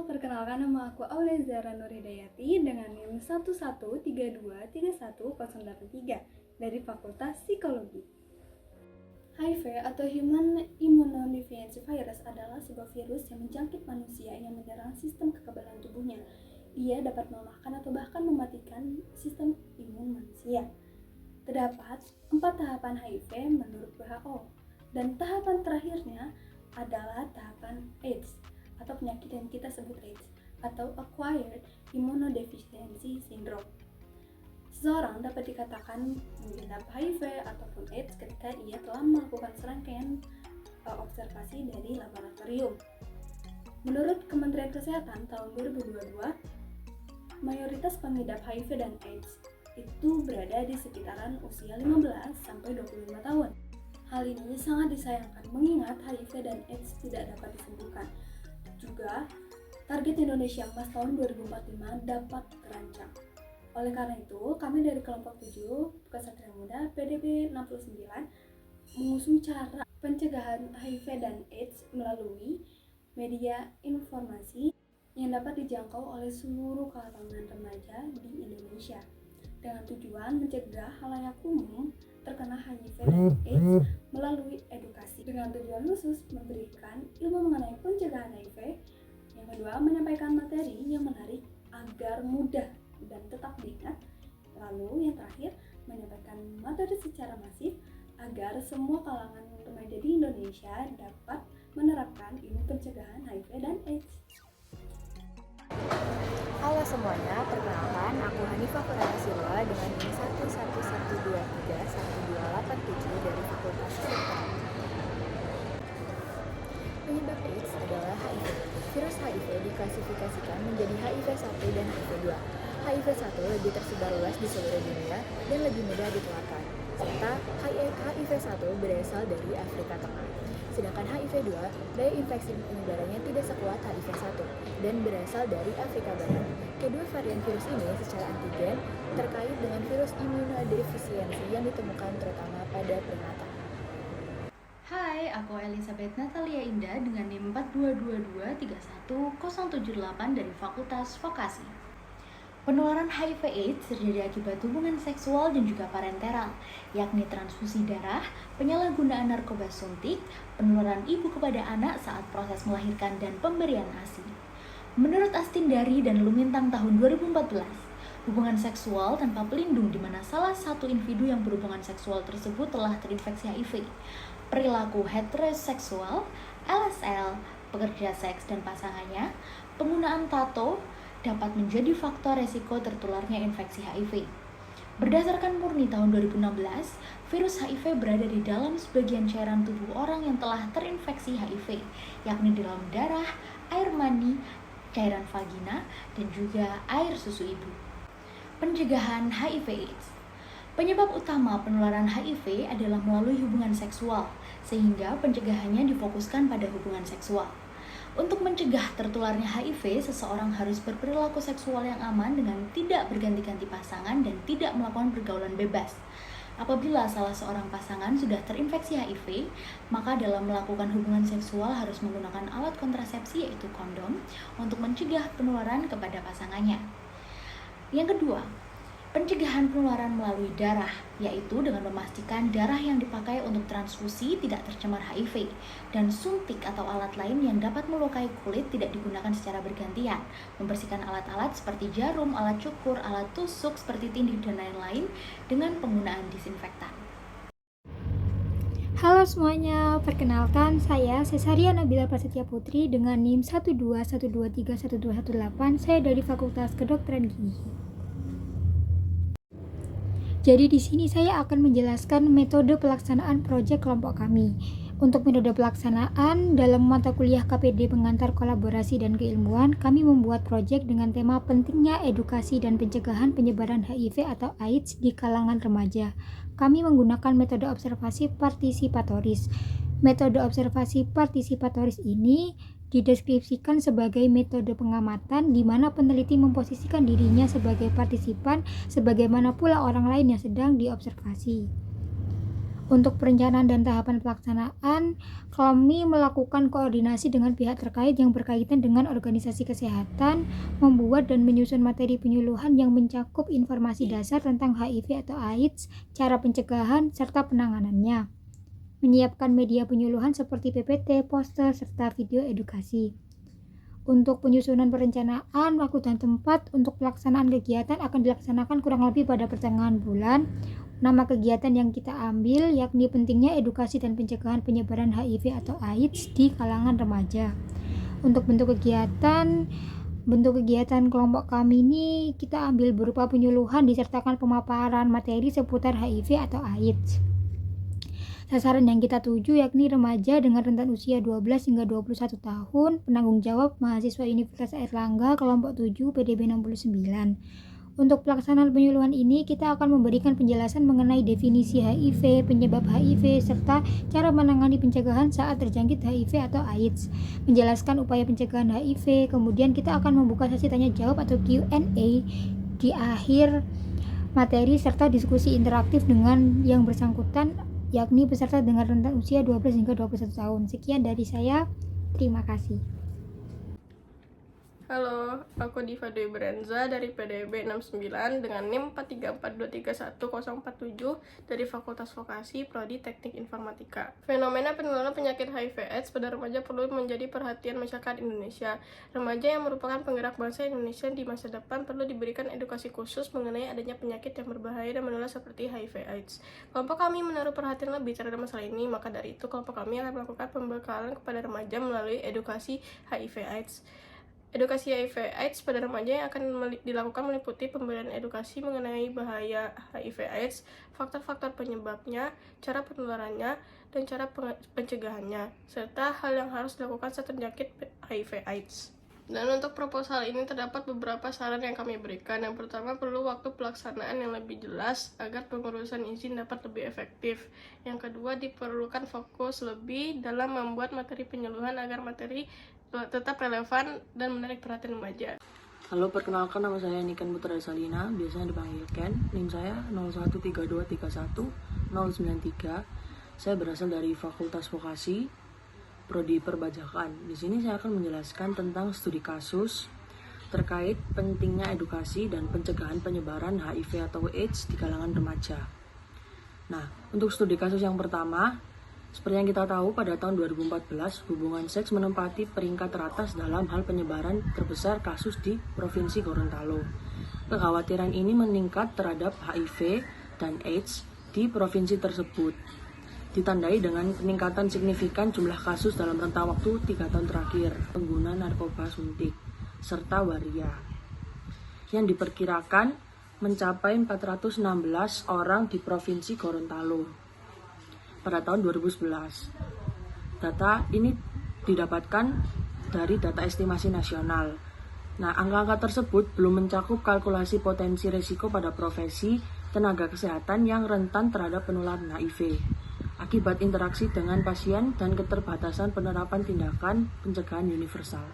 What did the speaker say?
Perkenalkan nama aku Aulia Zara Nurhidayati dengan NIM 113231083 dari Fakultas Psikologi. HIV atau Human Immunodeficiency Virus adalah sebuah virus yang menjangkit manusia yang menyerang sistem kekebalan tubuhnya. Ia dapat melemahkan atau bahkan mematikan sistem imun manusia. Terdapat 4 tahapan HIV menurut WHO, dan tahapan terakhirnya adalah tahapan AIDS atau penyakit yang kita sebut AIDS atau Acquired Immunodeficiency Syndrome. Seseorang dapat dikatakan mengidap HIV ataupun AIDS ketika ia telah melakukan serangkaian observasi dari laboratorium. Menurut Kementerian Kesehatan tahun 2022, mayoritas pengidap HIV dan AIDS itu berada di sekitaran usia 15-25 tahun. Hal ini sangat disayangkan mengingat HIV dan AIDS tidak dapat disembuhkan. Juga, target Indonesia Emas tahun 2045 dapat terancam. Oleh karena itu, kami dari kelompok 7 Kesatria Muda PDB 69 mengusung cara pencegahan HIV dan AIDS melalui media informasi yang dapat dijangkau oleh seluruh kalangan remaja di Indonesia dengan tujuan mencegah khalayak umum terkena HIV dan AIDS melalui edukasi dengan tujuan khusus memberikan ilmu mengenai pencegahan HIV. Yang kedua, menyampaikan materi yang menarik agar mudah dan tetap diingat. Lalu yang terakhir, menyampaikan materi secara masif agar semua kalangan remaja di Indonesia dapat menerapkan ilmu pencegahan HIV dan AIDS. Halo semuanya, perkenalkan aku Hanifah Farana Silwa dengan NIM 111231287 dari Fakultas Kedokteran. Penyebab AIDS adalah HIV. Virus HIV diklasifikasikan menjadi HIV-1 dan HIV-2. HIV-1 lebih tersebar luas di seluruh dunia dan lebih mudah ditularkan, serta HIV-1 berasal dari Afrika Tengah. Sedangkan HIV-2, daya infeksi penyebarannya tidak sekuat HIV-1 dan berasal dari Afrika Barat. Kedua varian virus ini secara antigen terkait dengan virus imunodefisiensi yang ditemukan terutama pada primata. Hai, aku Elizabeth Natalia Indah dengan NIM 422311078 dari Fakultas Vokasi. Penularan HIV/AIDS terjadi akibat hubungan seksual dan juga parenteral, yakni transfusi darah, penyalahgunaan narkoba suntik, penularan ibu kepada anak saat proses melahirkan, dan pemberian ASI. Menurut Astindari dan Lumintang tahun 2014, hubungan seksual tanpa pelindung di mana salah satu individu yang berhubungan seksual tersebut telah terinfeksi HIV, perilaku heteroseksual, LSL, pekerja seks dan pasangannya, penggunaan tato, dapat menjadi faktor resiko tertularnya infeksi HIV. Berdasarkan Murni tahun 2016, virus HIV berada di dalam sebagian cairan tubuh orang yang telah terinfeksi HIV, yakni di dalam darah, air mani, cairan vagina, dan juga air susu ibu. Pencegahan HIV/AIDS. Penyebab utama penularan HIV adalah melalui hubungan seksual, sehingga pencegahannya difokuskan pada hubungan seksual. Untuk mencegah tertularnya HIV, seseorang harus berperilaku seksual yang aman dengan tidak berganti-ganti pasangan dan tidak melakukan pergaulan bebas. Apabila salah seorang pasangan sudah terinfeksi HIV, maka dalam melakukan hubungan seksual harus menggunakan alat kontrasepsi yaitu kondom untuk mencegah penularan kepada pasangannya. Yang kedua, pencegahan penularan melalui darah, yaitu dengan memastikan darah yang dipakai untuk transfusi tidak tercemar HIV, dan suntik atau alat lain yang dapat melukai kulit tidak digunakan secara bergantian, membersihkan alat-alat seperti jarum, alat cukur, alat tusuk seperti tindik, dan lain-lain dengan penggunaan disinfektan. Halo semuanya, perkenalkan saya Cesaria Nabila Prasetya Putri dengan NIM 121231218. Saya dari Fakultas Kedokteran Gigi. Jadi di sini saya akan menjelaskan metode pelaksanaan proyek kelompok kami. Untuk metode pelaksanaan dalam mata kuliah KPD Pengantar Kolaborasi dan Keilmuan, kami membuat proyek dengan tema pentingnya edukasi dan pencegahan penyebaran HIV atau AIDS di kalangan remaja. Kami menggunakan metode observasi partisipatoris. Metode observasi partisipatoris ini dideskripsikan sebagai metode pengamatan di mana peneliti memposisikan dirinya sebagai partisipan sebagaimana pula orang lain yang sedang diobservasi. Untuk perencanaan dan tahapan pelaksanaan, kami melakukan koordinasi dengan pihak terkait yang berkaitan dengan organisasi kesehatan, membuat dan menyusun materi penyuluhan yang mencakup informasi dasar tentang HIV atau AIDS, cara pencegahan, serta penanganannya. Menyiapkan media penyuluhan seperti PPT, poster, serta video edukasi. Untuk penyusunan perencanaan, waktu dan tempat untuk pelaksanaan kegiatan akan dilaksanakan kurang lebih pada pertengahan bulan. Nama kegiatan yang kita ambil yakni pentingnya edukasi dan pencegahan penyebaran HIV atau AIDS di kalangan remaja. Untuk bentuk kegiatan kelompok kami ini kita ambil berupa penyuluhan disertakan pemaparan materi seputar HIV atau AIDS. Sasaran yang kita tuju yakni remaja dengan rentan usia 12 hingga 21 tahun, penanggung jawab mahasiswa Universitas Airlangga kelompok 7 PDB 69. Untuk pelaksanaan penyuluhan ini, kita akan memberikan penjelasan mengenai definisi HIV, penyebab HIV, serta cara menangani pencegahan saat terjangkit HIV atau AIDS. Menjelaskan upaya pencegahan HIV, kemudian kita akan membuka sesi tanya jawab atau Q&A di akhir materi serta diskusi interaktif dengan yang bersangkutan, yakni peserta dengan rentan usia 12 hingga 21 tahun. Sekian dari saya, terima kasih. Halo, aku Diva Dwi Berenza dari PDB 69 dengan NIM 434231047 dari Fakultas Vokasi Prodi Teknik Informatika. Fenomena penularan penyakit HIV/AIDS pada remaja perlu menjadi perhatian masyarakat Indonesia. Remaja yang merupakan penggerak bangsa Indonesia di masa depan perlu diberikan edukasi khusus mengenai adanya penyakit yang berbahaya dan menular seperti HIV/AIDS. Kelompok kami menaruh perhatian lebih terhadap masalah ini, maka dari itu kelompok kami akan melakukan pembekalan kepada remaja melalui edukasi HIV/AIDS. Edukasi HIV/AIDS pada remaja yang akan dilakukan meliputi pemberian edukasi mengenai bahaya HIV/AIDS, faktor-faktor penyebabnya, cara penularannya, dan cara pencegahannya, serta hal yang harus dilakukan saat terjangkit HIV/AIDS. Dan untuk proposal ini terdapat beberapa saran yang kami berikan. Yang pertama, perlu waktu pelaksanaan yang lebih jelas agar pengurusan izin dapat lebih efektif. Yang kedua, diperlukan fokus lebih dalam membuat materi penyuluhan agar materi tetap relevan dan menarik perhatian remaja. Halo, perkenalkan nama saya Niken Putra Salina, biasanya dipanggil Ken. NIM saya 0132310093. Saya berasal dari Fakultas Vokasi, Prodi Perbajakan. Di sini saya akan menjelaskan tentang studi kasus terkait pentingnya edukasi dan pencegahan penyebaran HIV atau AIDS di kalangan remaja. Nah, untuk studi kasus yang pertama, seperti yang kita tahu, pada tahun 2014, hubungan seks menempati peringkat teratas dalam hal penyebaran terbesar kasus di Provinsi Gorontalo. Kekhawatiran ini meningkat terhadap HIV dan AIDS di provinsi tersebut, ditandai dengan peningkatan signifikan jumlah kasus dalam rentang waktu 3 tahun terakhir, pengguna narkoba suntik, serta waria, yang diperkirakan mencapai 416 orang di Provinsi Gorontalo pada tahun 2011. Data ini didapatkan dari data estimasi nasional. Nah, angka-angka tersebut belum mencakup kalkulasi potensi risiko pada profesi tenaga kesehatan yang rentan terhadap penularan HIV akibat interaksi dengan pasien dan keterbatasan penerapan tindakan pencegahan universal.